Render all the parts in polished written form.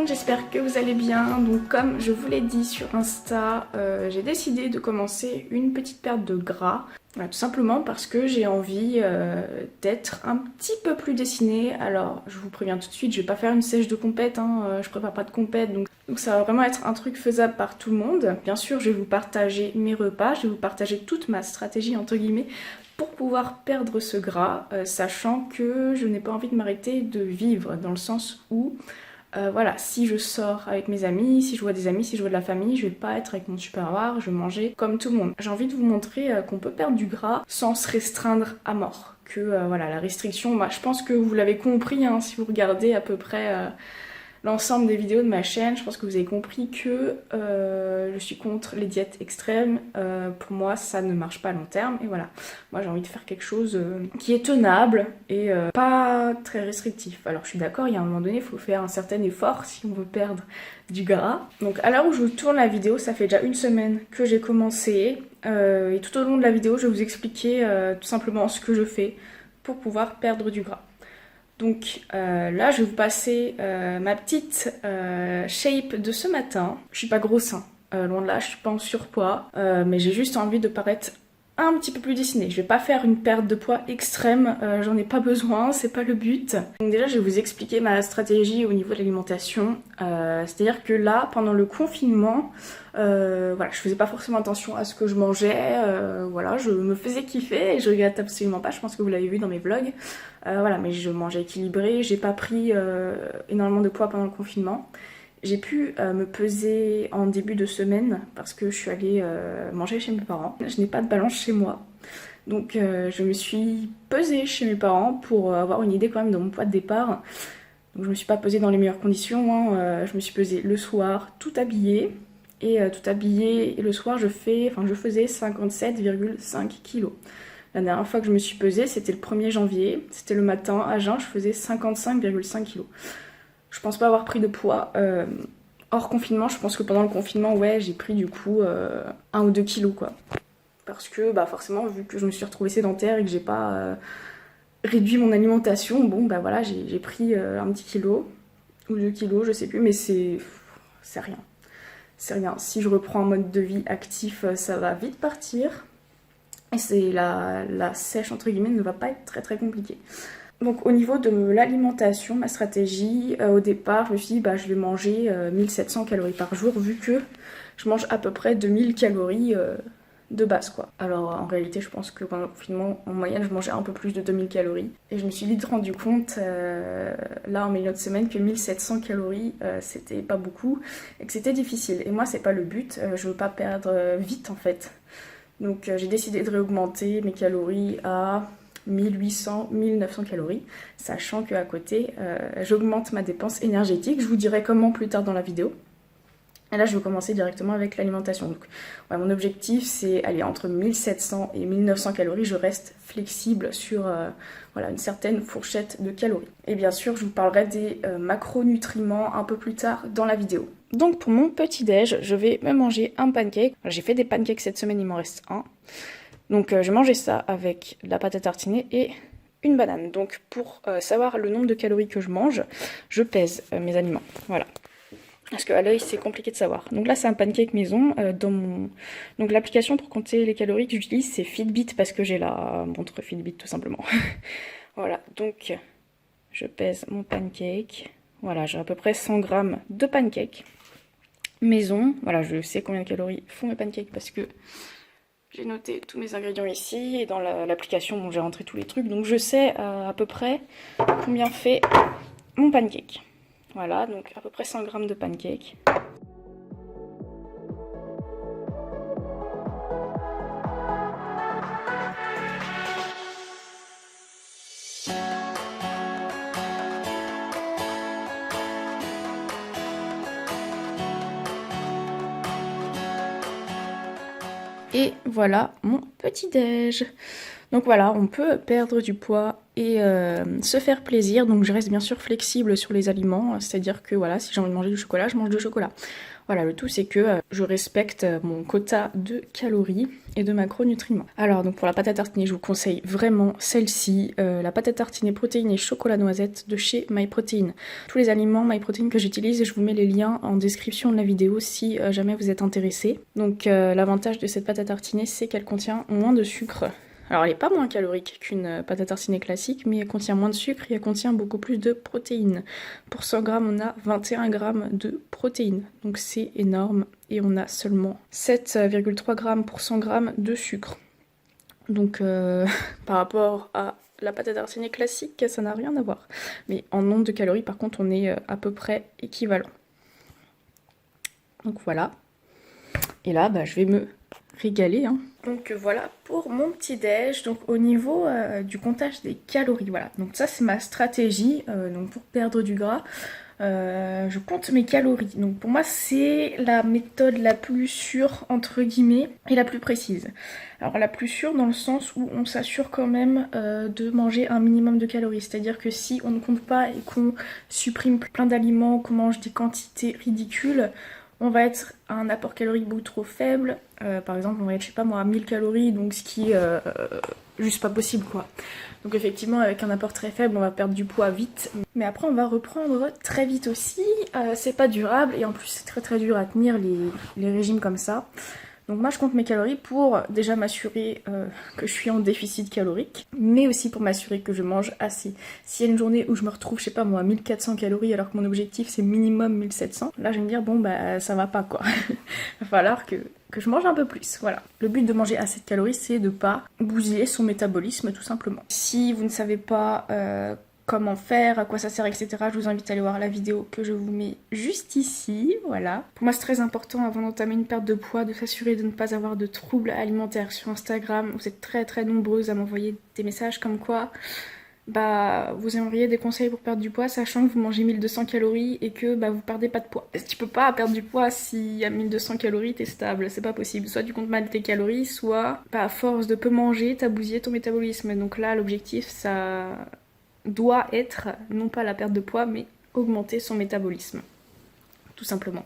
j'espère que vous allez bien. Donc comme je vous l'ai dit sur Insta, j'ai décidé de commencer une petite perte de gras. Voilà, tout simplement parce que j'ai envie d'être un petit peu plus dessinée. Alors je vous préviens tout de suite, je vais pas faire une sèche de compète, hein, je prépare pas de compète, donc ça va vraiment être un truc faisable par tout le monde. Bien sûr, je vais vous partager mes repas, je vais vous partager toute ma stratégie entre guillemets pour pouvoir perdre ce gras, sachant que je n'ai pas envie de m'arrêter de vivre, dans le sens où voilà, si je sors avec mes amis, si je vois des amis, si je vois de la famille, je vais pas être avec mon Tupperware, je vais manger comme tout le monde. J'ai envie de vous montrer qu'on peut perdre du gras sans se restreindre à mort. Que voilà, la restriction, bah, je pense que vous l'avez compris, hein, si vous regardez à peu près l'ensemble des vidéos de ma chaîne, je pense que vous avez compris que je suis contre les diètes extrêmes. Pour moi, ça ne marche pas à long terme. Et voilà, moi j'ai envie de faire quelque chose qui est tenable et pas très restrictif. Alors je suis d'accord, il y a un moment donné, il faut faire un certain effort si on veut perdre du gras. Donc à l'heure où je vous tourne la vidéo, ça fait déjà une semaine que j'ai commencé. Et tout au long de la vidéo, je vais vous expliquer tout simplement ce que je fais pour pouvoir perdre du gras. Donc là, je vais vous passer ma petite shape de ce matin. Je suis pas grosse, hein. Loin de là, je suis pas en surpoids, mais j'ai juste envie de paraître un petit peu plus dessinée. Je vais pas faire une perte de poids extrême, j'en ai pas besoin, c'est pas le but. Donc déjà, je vais vous expliquer ma stratégie au niveau de l'alimentation. C'est-à-dire que là, pendant le confinement, voilà, je faisais pas forcément attention à ce que je mangeais, voilà, je me faisais kiffer et je regrette absolument pas, je pense que vous l'avez vu dans mes vlogs. Voilà, mais je mangeais équilibré, j'ai pas pris énormément de poids pendant le confinement. J'ai pu me peser en début de semaine parce que je suis allée manger chez mes parents. Je n'ai pas de balance chez moi. Donc je me suis pesée chez mes parents pour avoir une idée quand même de mon poids de départ. Donc je me suis pas pesée dans les meilleures conditions, hein. Je me suis pesée le soir, tout habillée. Et tout habillée, et le soir je faisais 57,5 kg. La dernière fois que je me suis pesée, c'était le 1er janvier. C'était le matin, à jeun, je faisais 55,5 kg. Je pense pas avoir pris de poids. Hors confinement, je pense que pendant le confinement, ouais, j'ai pris du coup 1 ou 2 kilos, quoi. Parce que, bah forcément, vu que je me suis retrouvée sédentaire et que j'ai pas réduit mon alimentation, bon, bah voilà, j'ai pris un petit kilo ou 2 kilos, je sais plus, mais c'est rien. C'est rien. Si je reprends un mode de vie actif, ça va vite partir. Et c'est la sèche, entre guillemets, ne va pas être très très compliquée. Donc au niveau de l'alimentation, ma stratégie, au départ, je me suis dit bah, je vais manger 1700 calories par jour vu que je mange à peu près 2000 calories de base quoi. Alors en réalité je pense que pendant le confinement, en moyenne je mangeais un peu plus de 2000 calories. Et je me suis vite rendu compte, là en milieu de semaine, que 1700 calories c'était pas beaucoup et que c'était difficile. Et moi c'est pas le but, je veux pas perdre vite en fait. Donc j'ai décidé de réaugmenter mes calories à 1800, 1900 calories, sachant qu'à côté, j'augmente ma dépense énergétique. Je vous dirai comment plus tard dans la vidéo. Et là, je vais commencer directement avec l'alimentation. Donc, ouais, mon objectif, c'est aller entre 1700 et 1900 calories. Je reste flexible sur voilà, une certaine fourchette de calories. Et bien sûr, je vous parlerai des macronutriments un peu plus tard dans la vidéo. Donc, pour mon petit-déj, je vais me manger un pancake. J'ai fait des pancakes cette semaine, il m'en reste un. Donc je mangeais ça avec de la pâte à tartiner et une banane. Donc pour savoir le nombre de calories que je mange, je pèse mes aliments. Voilà. Parce qu'à l'œil c'est compliqué de savoir. Donc là c'est un pancake maison. Donc l'application pour compter les calories que j'utilise c'est Fitbit parce que j'ai la montre Fitbit tout simplement. Voilà, donc je pèse mon pancake. Voilà, j'ai à peu près 100 grammes de pancake maison. Voilà, je sais combien de calories font mes pancakes parce que j'ai noté tous mes ingrédients ici et dans l'application, bon, j'ai rentré tous les trucs. Donc je sais à peu près combien fait mon pancake. Voilà, donc à peu près 100 grammes de pancake. Et voilà mon petit déj. Donc voilà, on peut perdre du poids et se faire plaisir. Donc je reste bien sûr flexible sur les aliments, c'est-à-dire que voilà, si j'ai envie de manger du chocolat, je mange du chocolat. Voilà, le tout c'est que je respecte mon quota de calories et de macronutriments. Alors donc pour la pâte à tartiner, je vous conseille vraiment celle-ci, la pâte à tartiner protéines et chocolat noisette de chez MyProtein. Tous les aliments MyProtein que j'utilise, je vous mets les liens en description de la vidéo si jamais vous êtes intéressé. Donc l'avantage de cette pâte à tartiner, c'est qu'elle contient moins de sucre. Alors elle n'est pas moins calorique qu'une pâte à tartiner classique, mais elle contient moins de sucre et elle contient beaucoup plus de protéines. Pour 100 grammes, on a 21 grammes de protéines, donc c'est énorme. Et on a seulement 7,3 grammes pour 100 grammes de sucre. Donc par rapport à la pâte à tartiner classique, ça n'a rien à voir. Mais en nombre de calories, par contre, on est à peu près équivalent. Donc voilà. Et là, je vais me régaler. Donc voilà pour mon petit déj. Donc au niveau du comptage des calories, voilà. Donc ça c'est ma stratégie. Donc pour perdre du gras, je compte mes calories. Donc pour moi c'est la méthode la plus sûre entre guillemets et la plus précise. Alors la plus sûre dans le sens où on s'assure quand même de manger un minimum de calories. C'est-à-dire que si on ne compte pas et qu'on supprime plein d'aliments, qu'on mange des quantités ridicules, on va être à un apport calorique beaucoup trop faible. Par exemple, on va être, je sais pas moi, à 1000 calories, donc ce qui est juste pas possible quoi. Donc effectivement, avec un apport très faible, on va perdre du poids vite. Mais après, on va reprendre très vite aussi. C'est pas durable et en plus, c'est très très dur à tenir les régimes comme ça. Donc moi je compte mes calories pour déjà m'assurer que je suis en déficit calorique, mais aussi pour m'assurer que je mange assez. S'il y a une journée où je me retrouve, je sais pas moi, à 1400 calories alors que mon objectif c'est minimum 1700, là je vais me dire bon ça va pas quoi. Il va falloir que je mange un peu plus, voilà. Le but de manger assez de calories c'est de pas bousiller son métabolisme tout simplement. Si vous ne savez pas comment faire, à quoi ça sert, etc. Je vous invite à aller voir la vidéo que je vous mets juste ici, voilà. Pour moi c'est très important avant d'entamer une perte de poids de s'assurer de ne pas avoir de troubles alimentaires sur Instagram. Vous êtes très très nombreuses à m'envoyer des messages comme quoi vous aimeriez des conseils pour perdre du poids sachant que vous mangez 1200 calories et que vous perdez pas de poids. Tu peux pas perdre du poids si à 1200 calories t'es stable, c'est pas possible. Soit tu comptes mal tes calories, soit à force de peu manger t'as bousillé ton métabolisme. Donc là l'objectif ça doit être, non pas la perte de poids, mais augmenter son métabolisme. Tout simplement.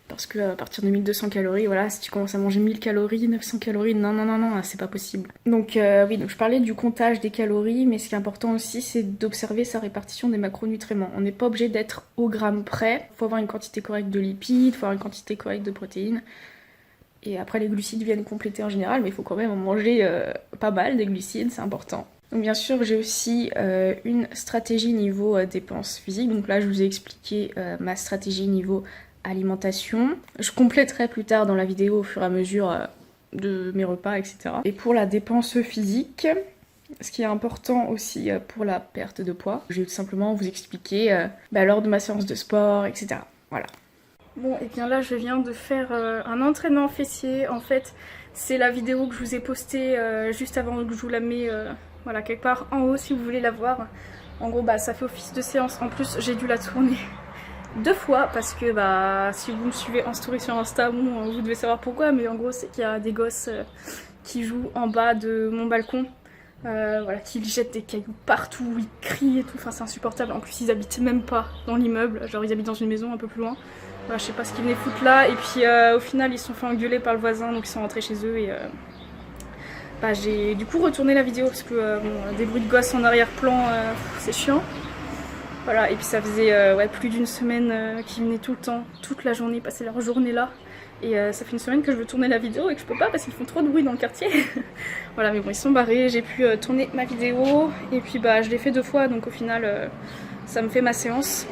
Parce que à partir de 1200 calories, voilà, si tu commences à manger 1000 calories, 900 calories, non, c'est pas possible. Donc oui, donc je parlais du comptage des calories, mais ce qui est important aussi, c'est d'observer sa répartition des macronutriments. On n'est pas obligé d'être au gramme près. Il faut avoir une quantité correcte de lipides, il faut avoir une quantité correcte de protéines. Et après, les glucides viennent compléter en général, mais il faut quand même en manger pas mal, des glucides, c'est important. Donc bien sûr j'ai aussi une stratégie niveau dépenses physiques, donc là je vous ai expliqué ma stratégie niveau alimentation. Je compléterai plus tard dans la vidéo au fur et à mesure de mes repas, etc. Et pour la dépense physique, ce qui est important aussi pour la perte de poids, je vais tout simplement vous expliquer lors de ma séance de sport, etc. Voilà. Bon et bien là je viens de faire un entraînement fessier, en fait c'est la vidéo que je vous ai postée juste avant que je vous la mets voilà, quelque part en haut si vous voulez la voir. En gros ça fait office de séance, en plus j'ai dû la tourner 2 fois parce que si vous me suivez en story sur Insta, bon, vous devez savoir pourquoi, mais en gros c'est qu'il y a des gosses qui jouent en bas de mon balcon. Voilà, qui jettent des cailloux partout, ils crient et tout, enfin c'est insupportable. En plus ils habitent même pas dans l'immeuble, genre ils habitent dans une maison un peu plus loin. Voilà, je sais pas ce qu'ils venaient foutre là, et puis au final ils se sont fait engueuler par le voisin, donc ils sont rentrés chez eux et j'ai du coup retourné la vidéo parce que des bruits de gosses en arrière-plan, c'est chiant. Voilà, et puis ça faisait plus d'une semaine qu'ils venaient tout le temps, toute la journée, passer leur journée là. Et ça fait une semaine que je veux tourner la vidéo et que je peux pas parce qu'ils font trop de bruit dans le quartier. Voilà, mais bon, ils sont barrés, j'ai pu tourner ma vidéo. Et puis je l'ai fait 2 fois, donc au final, ça me fait ma séance.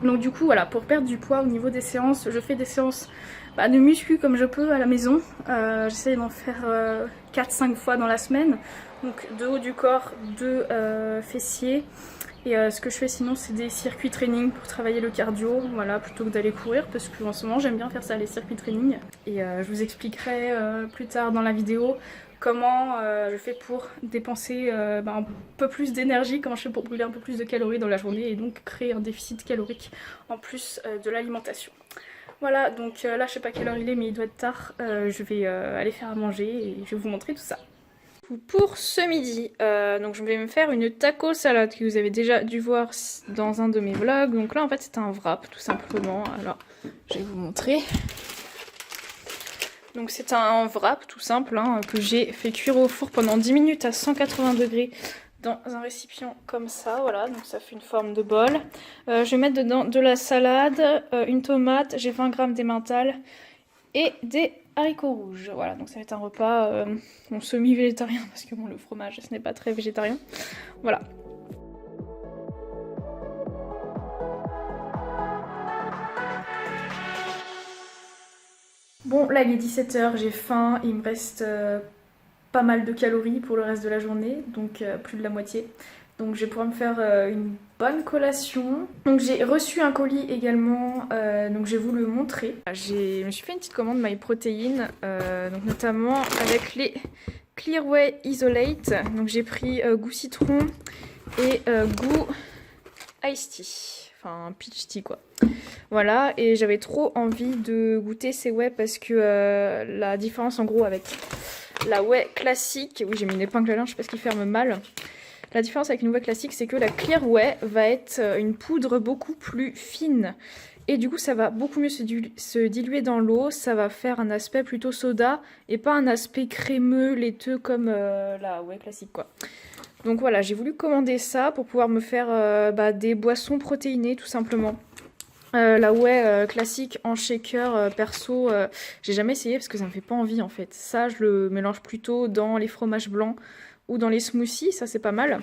Donc du coup, voilà, pour perdre du poids au niveau des séances, je fais des séances de muscu comme je peux à la maison. J'essaie d'en faire 4-5 fois dans la semaine. Donc 2 haut du corps, 2 fessiers. Et ce que je fais sinon c'est des circuits training pour travailler le cardio, voilà, plutôt que d'aller courir, parce qu'en ce moment j'aime bien faire ça, les circuits training. Et je vous expliquerai plus tard dans la vidéo comment je fais pour dépenser un peu plus d'énergie, comment je fais pour brûler un peu plus de calories dans la journée et donc créer un déficit calorique en plus de l'alimentation. Voilà, donc là je sais pas quelle heure il est mais il doit être tard, je vais aller faire à manger et je vais vous montrer tout ça. Pour ce midi, donc je vais me faire une taco salade que vous avez déjà dû voir dans un de mes vlogs. Donc là en fait c'est un wrap tout simplement. Alors je vais vous montrer. Donc c'est un wrap tout simple hein, que j'ai fait cuire au four pendant 10 minutes à 180 degrés dans un récipient comme ça. Voilà, donc ça fait une forme de bol. Je vais mettre dedans de la salade, une tomate, j'ai 20 g d'emmental et des haricots rouges. Voilà, donc ça va être un repas semi-végétarien parce que bon, le fromage ce n'est pas très végétarien. Voilà. Bon, là il est 17 h, j'ai faim, il me reste pas mal de calories pour le reste de la journée, donc plus de la moitié. Donc je vais pouvoir me faire une bonne collation. Donc j'ai reçu un colis également, donc je vais vous le montrer. Je me suis fait une petite commande MyProtein, donc notamment avec les Clearway Isolate. Donc j'ai pris goût citron et goût iced tea, enfin peach tea quoi. Voilà, et j'avais trop envie de goûter ces whey parce que la différence en gros avec la whey classique, oui j'ai mis une épingle à linge parce qu'il ferme mal. La différence avec une whey classique, c'est que la Clear Whey va être une poudre beaucoup plus fine. Et du coup, ça va beaucoup mieux se diluer dans l'eau. Ça va faire un aspect plutôt soda et pas un aspect crémeux, laiteux comme la whey classique, quoi. Donc voilà, j'ai voulu commander ça pour pouvoir me faire des boissons protéinées, tout simplement. La whey classique en shaker, perso, j'ai jamais essayé parce que ça me fait pas envie en fait. Ça, je le mélange plutôt dans les fromages blancs ou dans les smoothies, ça c'est pas mal.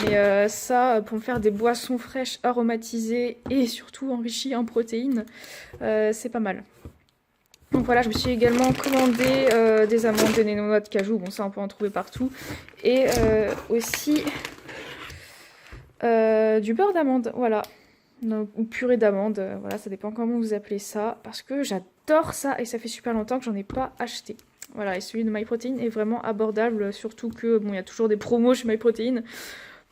Mais ça, pour me faire des boissons fraîches, aromatisées et surtout enrichies en protéines, c'est pas mal. Donc voilà, je me suis également commandé des amandes, des noix de cajou, bon ça on peut en trouver partout. Et aussi du beurre d'amande, voilà. Ou purée d'amande, voilà, ça dépend comment vous appelez ça. Parce que j'adore ça et ça fait super longtemps que j'en ai pas acheté. Voilà, et celui de MyProtein est vraiment abordable, surtout que bon, il y a toujours des promos chez MyProtein.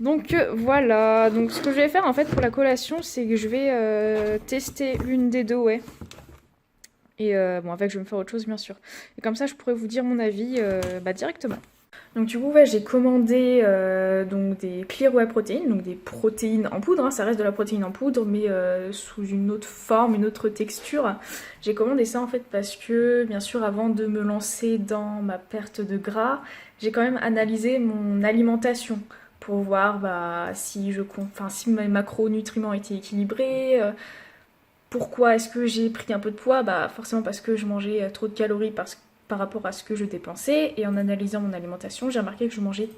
Donc voilà, donc ce que je vais faire en fait pour la collation, c'est que je vais tester l'une des deux, ouais. Et bon, avec je vais me faire autre chose bien sûr. Et comme ça, je pourrais vous dire mon avis directement. Donc du coup, ouais, j'ai commandé donc des Clear Whey Protein, donc des protéines en poudre, hein, ça reste de la protéine en poudre, mais sous une autre forme, une autre texture. J'ai commandé ça en fait parce que, bien sûr, avant de me lancer dans ma perte de j'ai quand même analysé mon alimentation pour voir si si mes macronutriments étaient équilibrés. Pourquoi est-ce que j'ai pris un peu de poids? Forcément parce que je mangeais trop de calories par rapport à ce que je dépensais, et en analysant mon alimentation, j'ai remarqué que je mangeais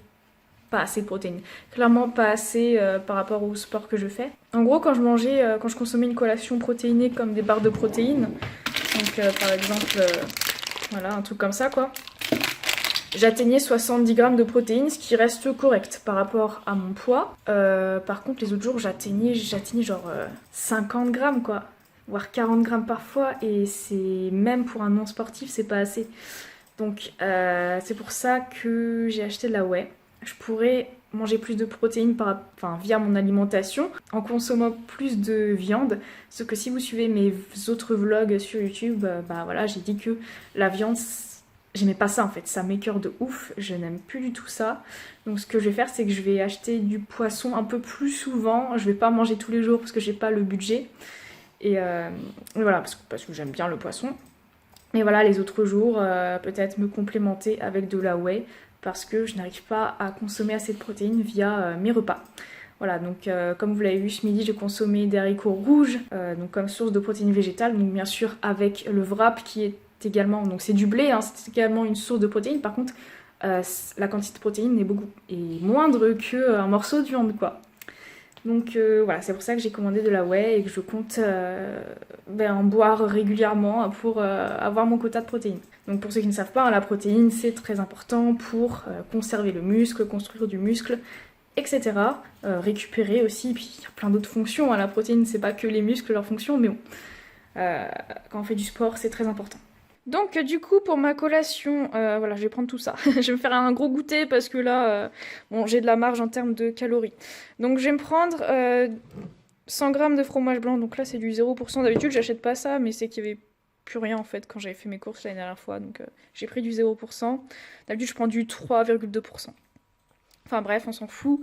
pas assez de protéines. Clairement pas assez par rapport au sport que je fais. En gros, quand je consommais une collation protéinée comme des barres de protéines, donc par exemple, voilà, un truc comme ça quoi, j'atteignais 70 g de protéines, ce qui reste correct par rapport à mon poids. Par contre, les autres jours, j'atteignais genre 50 g quoi, voire 40 g parfois, et c'est même pour un non sportif, c'est pas assez. Donc c'est pour ça que j'ai acheté de la whey. Je pourrais manger plus de protéines via mon alimentation en consommant plus de viande. Sauf que si vous suivez mes autres vlogs sur YouTube, voilà, j'ai dit que la viande, j'aimais pas ça en fait, ça m'écœure de ouf, je n'aime plus du tout ça. Donc ce que je vais faire, c'est que je vais acheter du poisson un peu plus souvent. Je vais pas manger tous les jours parce que j'ai pas le budget. Et voilà, parce que j'aime bien le poisson. Et voilà, les autres jours, peut-être me complémenter avec de la whey parce que je n'arrive pas à consommer assez de protéines via mes repas. Voilà, donc comme vous l'avez vu ce midi, j'ai consommé des haricots rouges, donc comme source de protéines végétales, donc bien sûr avec le wrap qui est également, donc c'est du blé, hein, c'est également une source de protéines. Par contre, la quantité de protéines est moindre qu'un morceau de viande, quoi. Donc voilà, c'est pour ça que j'ai commandé de la whey et que je compte en boire régulièrement pour avoir mon quota de protéines. Donc pour ceux qui ne savent pas, hein, la protéine c'est très important pour conserver le muscle, construire du muscle, etc. Récupérer aussi, puis il y a plein d'autres fonctions. Hein. La protéine c'est pas que les muscles, leurs fonctions, mais bon, quand on fait du sport c'est très important. Donc du coup pour ma collation, voilà, je vais prendre tout ça. Je vais me faire un gros goûter parce que là, j'ai de la marge en termes de calories. Donc je vais me prendre 100 g de fromage blanc, donc là c'est du 0%. D'habitude j'achète pas ça, mais c'est qu'il y avait plus rien en fait quand j'avais fait mes courses l'année dernière fois. Donc j'ai pris du 0%. D'habitude je prends du 3,2%. Enfin bref, on s'en fout.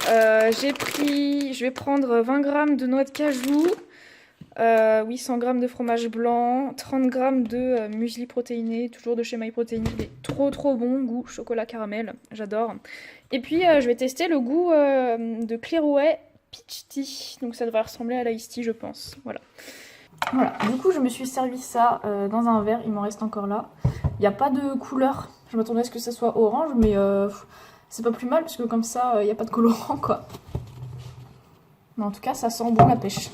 Je vais prendre 20 grammes de noix de cajou, 800 g de fromage blanc, 30 g de muesli protéiné, toujours de chez MyProtein. Il est trop bon, goût chocolat caramel, j'adore. Et puis je vais tester le goût de Clearway Peach Tea. Donc ça devrait ressembler à l'Ice Tea, je pense. Voilà, du coup je me suis servi ça dans un verre, il m'en reste encore là. Il n'y a pas de couleur, je m'attendais à ce que ça soit orange, mais c'est pas plus mal parce que comme ça il n'y a pas de colorant quoi. Mais en tout cas ça sent bon la pêche.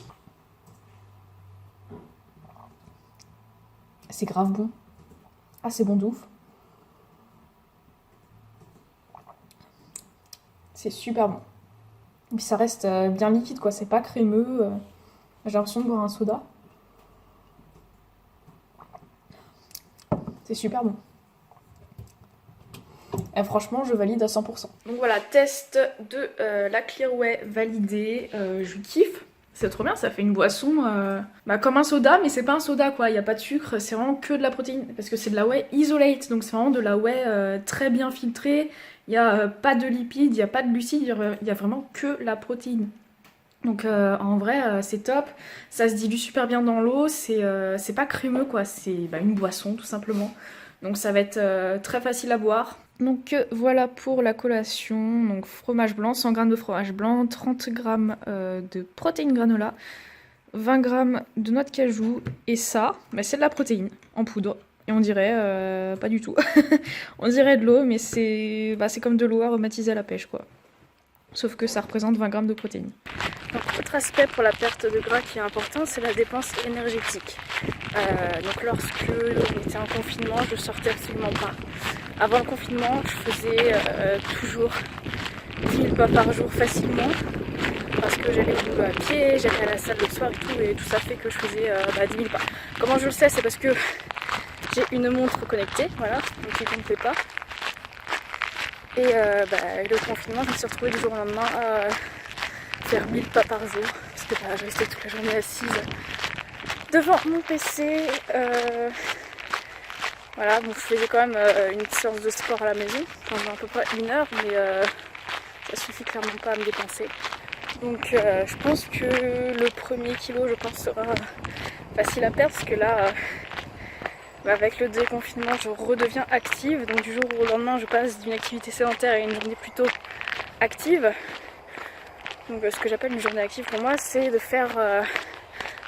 C'est grave bon. Ah c'est bon de ouf. C'est super bon. Et puis ça reste bien liquide quoi, c'est pas crémeux. J'ai l'impression de boire un soda. C'est super bon. Et franchement, je valide à 100%. Donc voilà, test de la Clearway validé. Je kiffe. C'est trop bien, ça fait une boisson comme un soda, mais c'est pas un soda quoi. Il n'y a pas de sucre, c'est vraiment que de la protéine. Parce que c'est de la whey isolate, donc c'est vraiment de la whey très bien filtrée. Il n'y a pas de lipides, il n'y a pas de glucides, il y a vraiment que la protéine. Donc en vrai c'est top, ça se dilue super bien dans l'eau, c'est pas crémeux quoi, c'est une boisson tout simplement. Donc ça va être très facile à boire. Donc voilà pour la collation, donc fromage blanc, 100 g de fromage blanc, 30 g de protéines granola, 20 g de noix de cajou, et ça, c'est de la protéine en poudre. Et on dirait, pas du tout, on dirait de l'eau, mais c'est comme de l'eau aromatisée à la pêche quoi. Sauf que ça représente 20 g de protéines. Donc, autre aspect pour la perte de gras qui est important, c'est la dépense énergétique. Donc lorsque on était en confinement, je sortais absolument pas. Avant le confinement, je faisais toujours 10 000 pas par jour facilement. Parce que j'allais au boulot à pied, j'allais à la salle le soir et tout ça fait que je faisais 10 000 pas. Comment je le sais? C'est parce que j'ai une montre connectée, voilà, donc qui ne comptait pas. Et le confinement, je me suis retrouvée du jour au lendemain à faire 1000 pas par jour. Parce que je restais toute la journée assise devant mon PC. Voilà, donc je faisais quand même une séance de sport à la maison pendant à peu près 1 heure, mais ça suffit clairement pas à me dépenser. Donc je pense que le premier kilo, sera facile à perdre, parce que là, avec le déconfinement, je redeviens active. Donc du jour au lendemain, je passe d'une activité sédentaire à une journée plutôt active. Donc ce que j'appelle une journée active pour moi, c'est de faire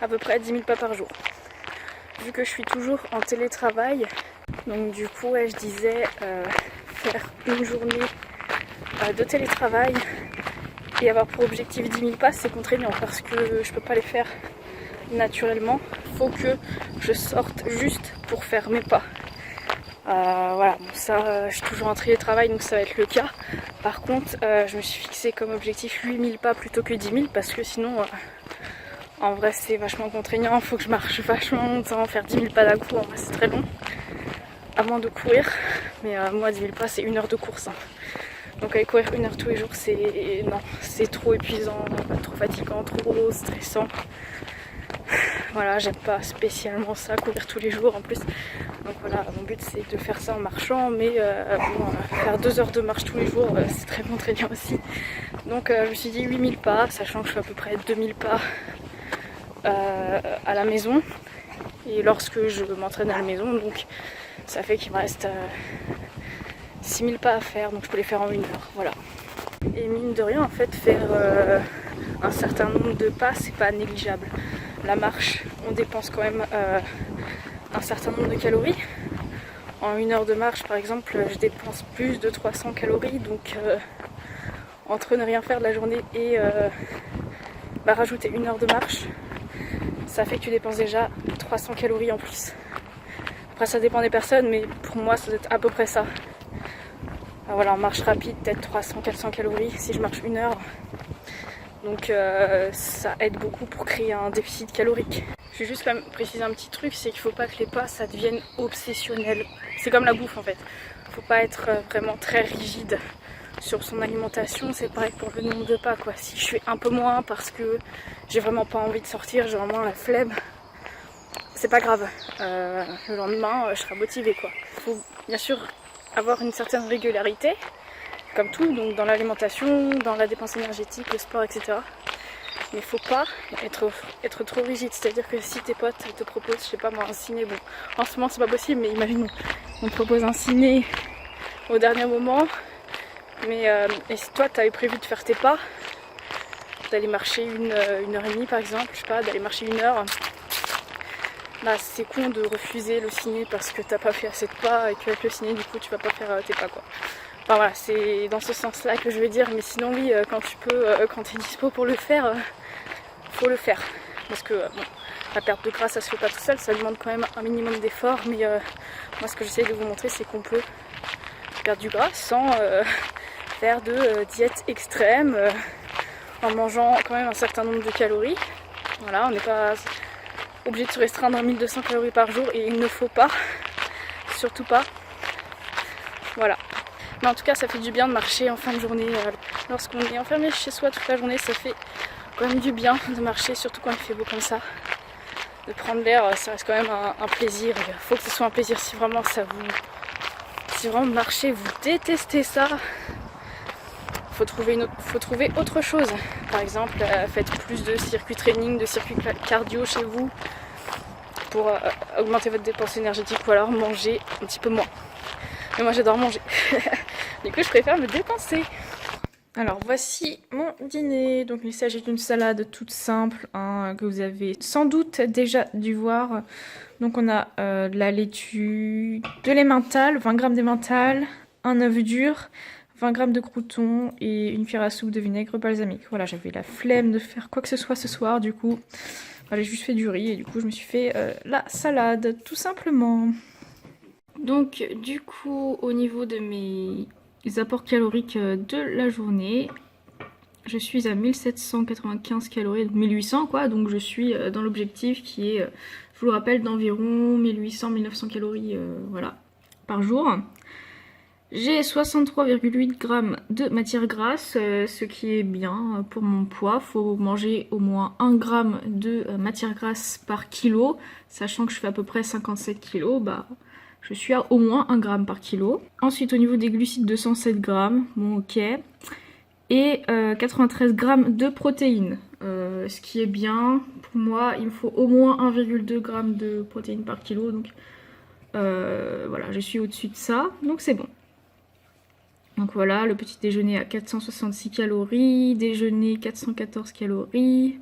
à peu près 10 000 pas par jour. Vu que je suis toujours en télétravail, donc du coup je disais faire une journée de télétravail et avoir pour objectif 10 000 pas, c'est contraignant parce que je peux pas les faire naturellement. Faut que je sorte juste pour faire mes pas. Voilà, bon ça je suis toujours en télétravail donc ça va être le cas. Par contre je me suis fixé comme objectif 8000 pas plutôt que 10 000 parce que sinon en vrai c'est vachement contraignant, faut que je marche vachement longtemps, faire 10 000 pas d'un coup, en vrai c'est très long. À moins de courir, mais moi 10 000 pas c'est 1 heure de course. Hein. Donc aller courir 1 heure tous les jours c'est trop épuisant, trop fatigant, trop stressant. Voilà, j'aime pas spécialement ça, courir tous les jours en plus. Donc voilà, mon but c'est de faire ça en marchant, mais faire 2 heures de marche tous les jours, c'est très contraignant aussi. Donc je me suis dit 8000 pas, sachant que je fais à peu près 2000 pas à la maison. Et lorsque je m'entraîne à la maison, donc ça fait qu'il me reste 6000 pas à faire, donc je peux les faire en 1 heure, voilà. Et mine de rien, en fait, faire un certain nombre de pas, c'est pas négligeable. La marche, on dépense quand même un certain nombre de calories. En 1 heure de marche, par exemple, je dépense plus de 300 calories, donc entre ne rien faire de la journée et rajouter 1 heure de marche, ça fait que tu dépenses déjà 300 calories en plus. Après ça dépend des personnes, mais pour moi ça doit être à peu près ça. Voilà, en marche rapide, peut-être 300-400 calories si je marche 1 heure. Donc ça aide beaucoup pour créer un déficit calorique. Je vais juste quand même préciser un petit truc, c'est qu'il faut pas que les pas ça devienne obsessionnel. C'est comme la bouffe en fait. Faut pas être vraiment très rigide sur son alimentation, c'est pareil pour le nombre de pas quoi. Si je fais un peu moins parce que j'ai vraiment pas envie de sortir, j'ai vraiment la flemme, c'est pas grave. Le lendemain, je serai motivée quoi. Il faut bien sûr avoir une certaine régularité, comme tout, donc dans l'alimentation, dans la dépense énergétique, le sport, etc. Mais il faut pas être trop rigide, c'est-à-dire que si tes potes te proposent, je sais pas moi, un ciné, bon, en ce moment c'est pas possible, mais imagine, on te propose un ciné au dernier moment, mais et si toi t'avais prévu de faire tes pas, d'aller marcher une heure et demie par exemple, je sais pas, d'aller marcher 1 heure, bah c'est con de refuser le ciné parce que t'as pas fait assez de pas et qu'avec le ciné du coup tu vas pas faire tes pas quoi. Enfin voilà, c'est dans ce sens-là que je veux dire, mais sinon oui, quand tu peux, quand t'es dispo pour le faire, faut le faire. Parce que bon, la perte de gras ça se fait pas tout seul, ça demande quand même un minimum d'effort, mais moi ce que j'essaie de vous montrer c'est qu'on peut perdre du gras sans faire de diète extrême, en mangeant quand même un certain nombre de calories. Voilà, on n'est pas obligé de se restreindre à 1200 calories par jour et il ne faut pas, surtout pas. Voilà. Mais en tout cas ça fait du bien de marcher en fin de journée. Lorsqu'on est enfermé chez soi toute la journée, ça fait quand même du bien de marcher, surtout quand il fait beau comme ça. De prendre l'air, ça reste quand même un plaisir. Il faut que ce soit un plaisir. Si vraiment si vraiment marcher, vous détestez ça, faut trouver autre chose. Par exemple, faites plus de circuits training, de circuits cardio chez vous pour augmenter votre dépense énergétique, ou alors manger un petit peu moins. Mais moi j'adore manger. Du coup je préfère me dépenser. Alors voici mon dîner. Donc il s'agit d'une salade toute simple hein, que vous avez sans doute déjà dû voir. Donc on a de la laitue, de l'emmental, 20 g d'emmental, un œuf dur, 20 g de croûtons et une cuillère à soupe de vinaigre balsamique. Voilà, j'avais la flemme de faire quoi que ce soit ce soir, du coup j'ai juste fait du riz et du coup je me suis fait la salade tout simplement. Donc du coup au niveau de mes apports caloriques de la journée, je suis à 1795 calories, 1800 quoi, donc je suis dans l'objectif qui est, je vous le rappelle, d'environ 1800-1900 calories voilà, par jour. J'ai 63,8 g de matière grasse, ce qui est bien pour mon poids. Faut manger au moins 1 g de matière grasse par kilo, sachant que je fais à peu près 57 kg, bah je suis à au moins 1 g par kilo. Ensuite au niveau des glucides, 207 g, bon ok. Et 93 g de protéines, ce qui est bien. Pour moi, il me faut au moins 1,2 g de protéines par kilo, donc voilà, je suis au-dessus de ça, donc c'est bon. Donc voilà, le petit déjeuner à 466 calories, déjeuner 414 calories,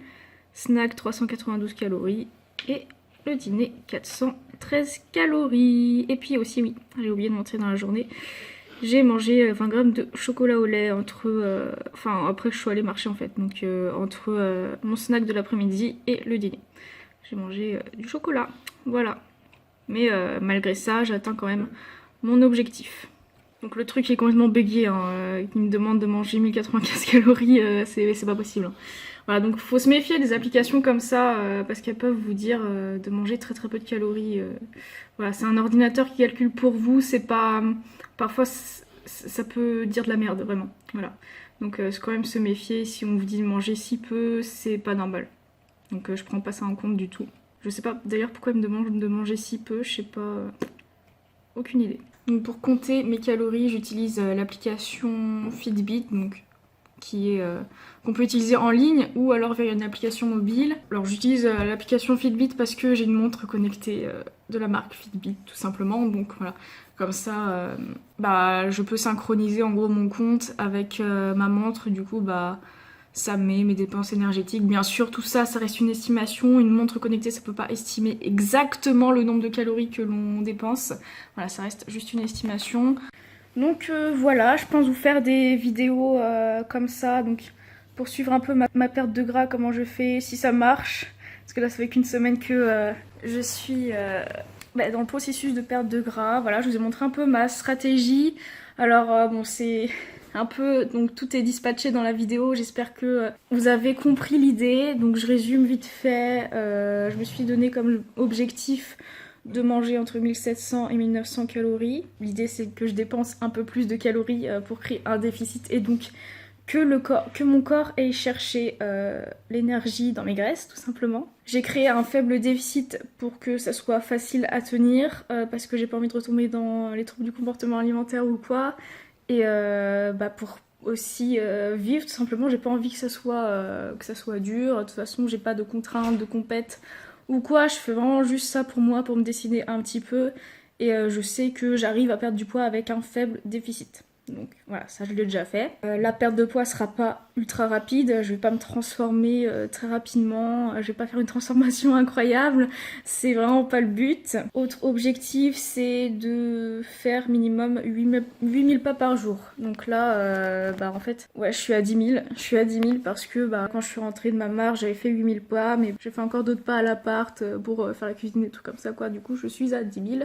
snack 392 calories et le dîner 413 calories. Et puis aussi, oui, j'ai oublié de montrer dans la journée, j'ai mangé 20 g de chocolat au lait entre, enfin après je suis allée marcher en fait, donc entre mon snack de l'après-midi et le dîner. J'ai mangé du chocolat, voilà. Mais malgré ça, j'atteins quand même mon objectif. Donc le truc est complètement buggé, hein, qui me demande de manger 1095 calories, c'est pas possible. Hein. Voilà, donc faut se méfier des applications comme ça, parce qu'elles peuvent vous dire de manger très peu de calories. Voilà, c'est un ordinateur qui calcule pour vous, c'est pas... Parfois ça peut dire de la merde, vraiment. Voilà. Donc c'est quand même se méfier, si on vous dit de manger si peu, c'est pas normal. Donc je prends pas ça en compte du tout. Je sais pas d'ailleurs pourquoi ils me demandent de manger si peu, je sais pas... aucune idée. Donc pour compter mes calories, j'utilise l'application Fitbit, donc qui est qu'on peut utiliser en ligne ou alors via une application mobile. Alors j'utilise l'application Fitbit parce que j'ai une montre connectée de la marque Fitbit tout simplement, donc voilà, comme ça bah je peux synchroniser en gros mon compte avec ma montre, du coup bah ça met mes dépenses énergétiques. Bien sûr, tout ça, ça reste une estimation. Une montre connectée, ça peut pas estimer exactement le nombre de calories que l'on dépense. Voilà, ça reste juste une estimation. Donc voilà, je pense vous faire des vidéos comme ça, donc pour suivre un peu ma perte de gras, comment je fais, si ça marche. Parce que là, ça fait qu'une semaine que je suis dans le processus de perte de gras. Voilà, je vous ai montré un peu ma stratégie. Alors bon, c'est... un peu, donc tout est dispatché dans la vidéo, j'espère que vous avez compris l'idée. Donc je résume vite fait, je me suis donné comme objectif de manger entre 1700 et 1900 calories. L'idée c'est que je dépense un peu plus de calories pour créer un déficit et donc que mon corps aille chercher l'énergie dans mes graisses, tout simplement. J'ai créé un faible déficit pour que ça soit facile à tenir, parce que j'ai pas envie de retomber dans les troubles du comportement alimentaire ou quoi. Et pour aussi vivre, tout simplement, j'ai pas envie que ça soit dur. De toute façon, j'ai pas de contraintes, de compète ou quoi. Je fais vraiment juste ça pour moi, pour me décider un petit peu. Et je sais que j'arrive à perdre du poids avec un faible déficit. Donc voilà, ça je l'ai déjà fait. La perte de poids sera pas ultra rapide, je vais pas me transformer très rapidement, je vais pas faire une transformation incroyable, c'est vraiment pas le but. Autre objectif, c'est de faire minimum 8000 pas par jour. Donc là, en fait, ouais, je suis à 10 000. Je suis à 10 000 parce que quand je suis rentrée de ma marche, j'avais fait 8000 pas, mais j'ai fait encore d'autres pas à l'appart pour faire la cuisine et tout comme ça, quoi. Du coup, je suis à 10 000.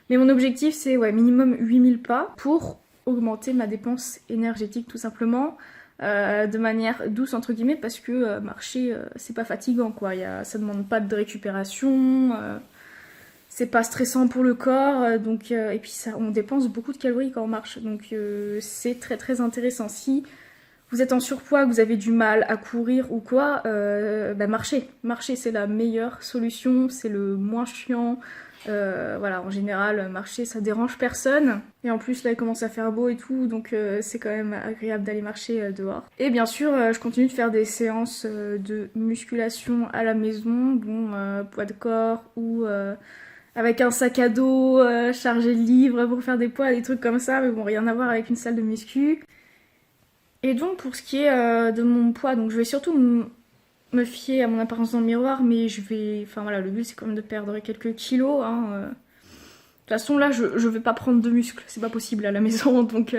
Mais mon objectif, c'est minimum 8000 pas pour augmenter ma dépense énergétique tout simplement, de manière douce entre guillemets, parce que marcher c'est pas fatigant quoi, ça demande pas de récupération, c'est pas stressant pour le corps, et puis on dépense beaucoup de calories quand on marche, donc c'est très très intéressant. Si vous êtes en surpoids, que vous avez du mal à courir ou quoi, marcher c'est la meilleure solution, c'est le moins chiant. En général, marcher ça dérange personne. Et en plus, là, il commence à faire beau et tout, donc c'est quand même agréable d'aller marcher dehors. Et bien sûr, je continue de faire des séances de musculation à la maison, poids de corps ou avec un sac à dos chargé de livres pour faire des poids, des trucs comme ça, mais bon, rien à voir avec une salle de muscu. Et donc, pour ce qui est de mon poids, donc je vais surtout me fier à mon apparence dans le miroir, mais le but c'est quand même de perdre quelques kilos. De toute façon là je vais pas prendre de muscles, c'est pas possible à la maison, donc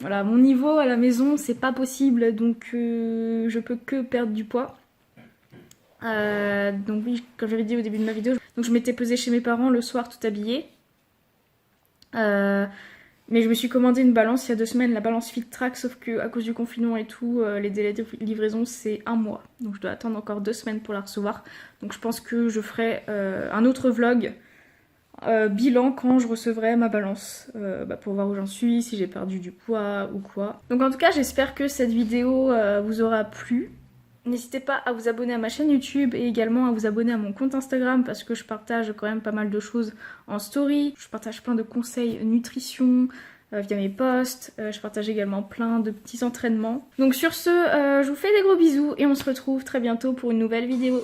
mon niveau à la maison c'est pas possible, donc je peux que perdre du poids. Donc oui, comme j'avais dit au début de ma vidéo, donc je m'étais pesée chez mes parents le soir tout habillée. Mais je me suis commandé une balance il y a 2 semaines, la balance FitTrack, sauf que à cause du confinement et tout, les délais de livraison c'est 1 mois. Donc je dois attendre encore 2 semaines pour la recevoir. Donc je pense que je ferai un autre vlog bilan quand je recevrai ma balance, pour voir où j'en suis, si j'ai perdu du poids ou quoi. Donc en tout cas j'espère que cette vidéo vous aura plu. N'hésitez pas à vous abonner à ma chaîne YouTube et également à vous abonner à mon compte Instagram parce que je partage quand même pas mal de choses en story. Je partage plein de conseils nutrition via mes posts. Je partage également plein de petits entraînements. Donc sur ce, je vous fais des gros bisous et on se retrouve très bientôt pour une nouvelle vidéo.